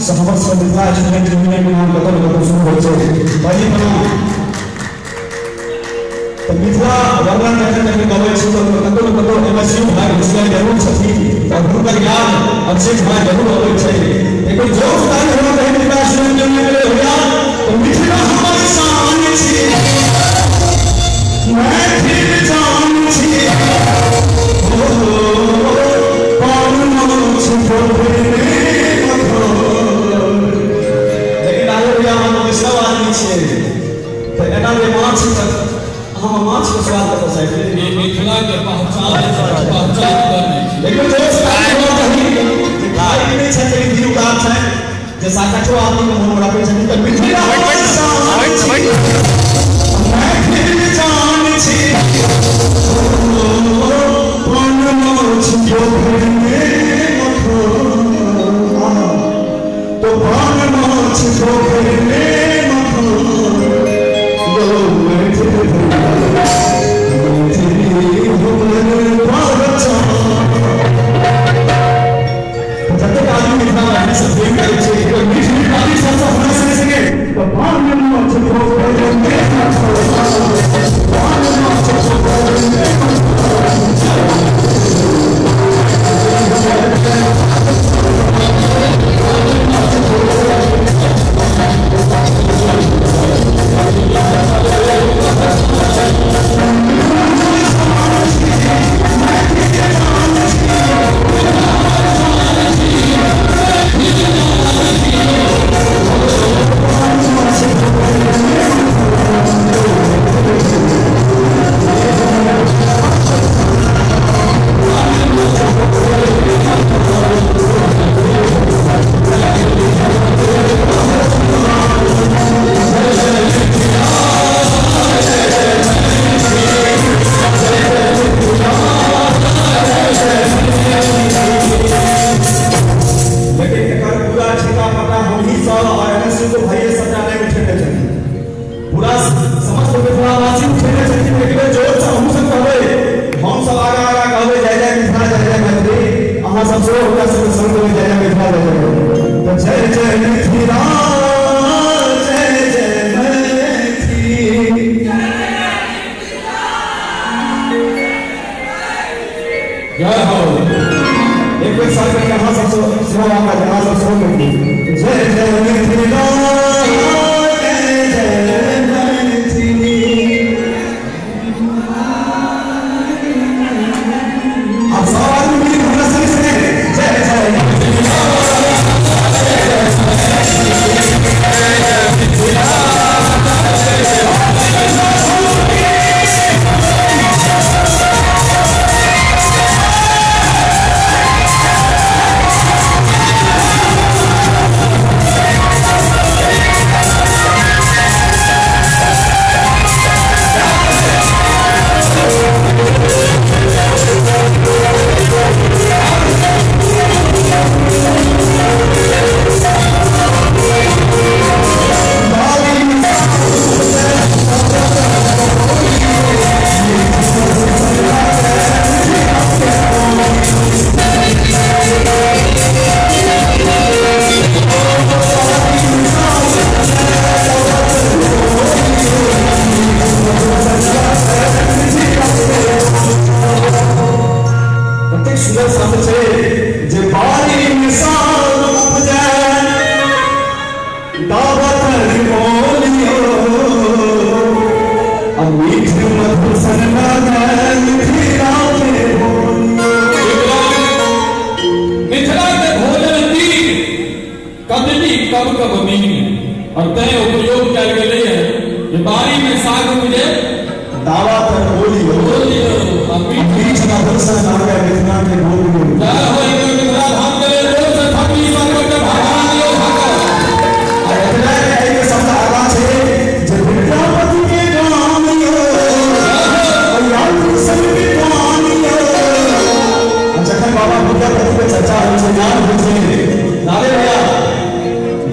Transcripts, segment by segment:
सहवर्ष Mithila student union के नाम कतौ कतौ शुरू होय छै भाई प्रणाम तो मिथिला वर्णन जखन जखन गबै छै तो कतौ कतौ एमएसयू भाग विषय जरूर छथिन और हुनकर ज्ञान अवशेष भाग जरूर अबै छै एगो जोश ताई होना चाहिए मिथिला स्टूडेंट यूनियन के होया तो मिथिला हमारी शान छी मैं फिर जान छी हम माछ के स्वाद बता सकते हैं मिथिला के पहचान करने लेकिन जो स्टाइल हो रही भाई नहीं छै लेकिन दिल उदार छै जे साकाठो आदमी के मन राखै छै कि मिथिला मैं फिर जान छी कोन माछ जो फिरने तो पान माछ जो फिरने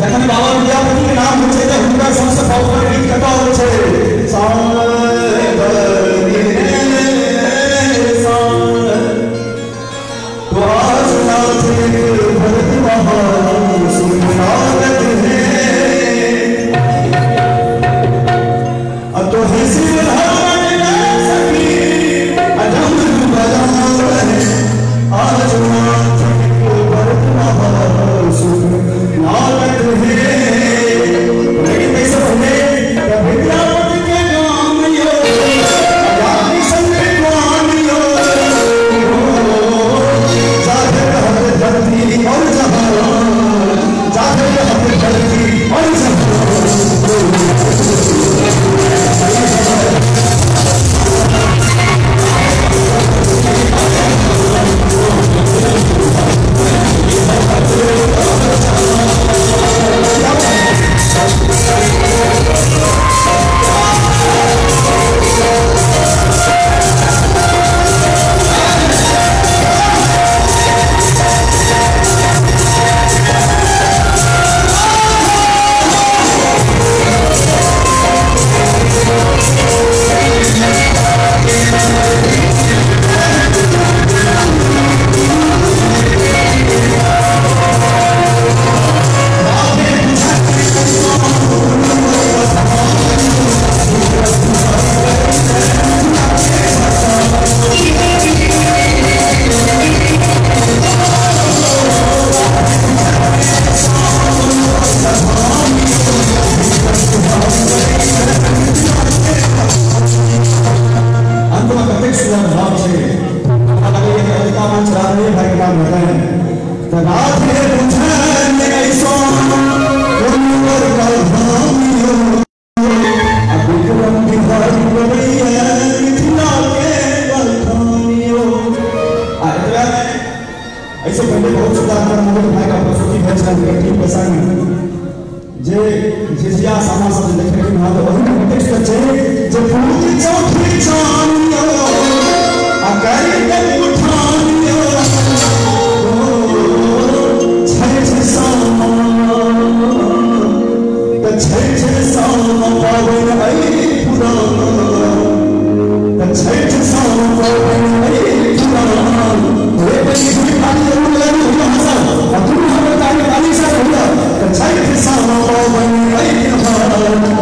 जखन बाबा विद्यापति के नाम हो सबसे पॉपुलर गीत कतौ हो सुंदर भाव से लगे कि कविता मंच रात में भाई के नाम होता है तो रात में पूछे ऐसा कोई और कल भामियो अब विक्रम की भाई बड़ी है मिथिला के बलखानियो ऐसे पहले बहुत सुंदर मोहन भाई का प्रस्तुति भेजना टीम के संग जे जिसिया सामा सब देखे कि हां तो वही टेक्स्ट छै जे फूल चौथी चानियो अकाई के उठानियो छै छै सामा त छै छै सामा पावन आई पुराना त छै छै सामा पावन आई पुराना रे बड़ी बड़ी खाली जरूर लगी हुई हसन अब तुम हमें ताली ताली से बोला त छै छै सामा पावन आई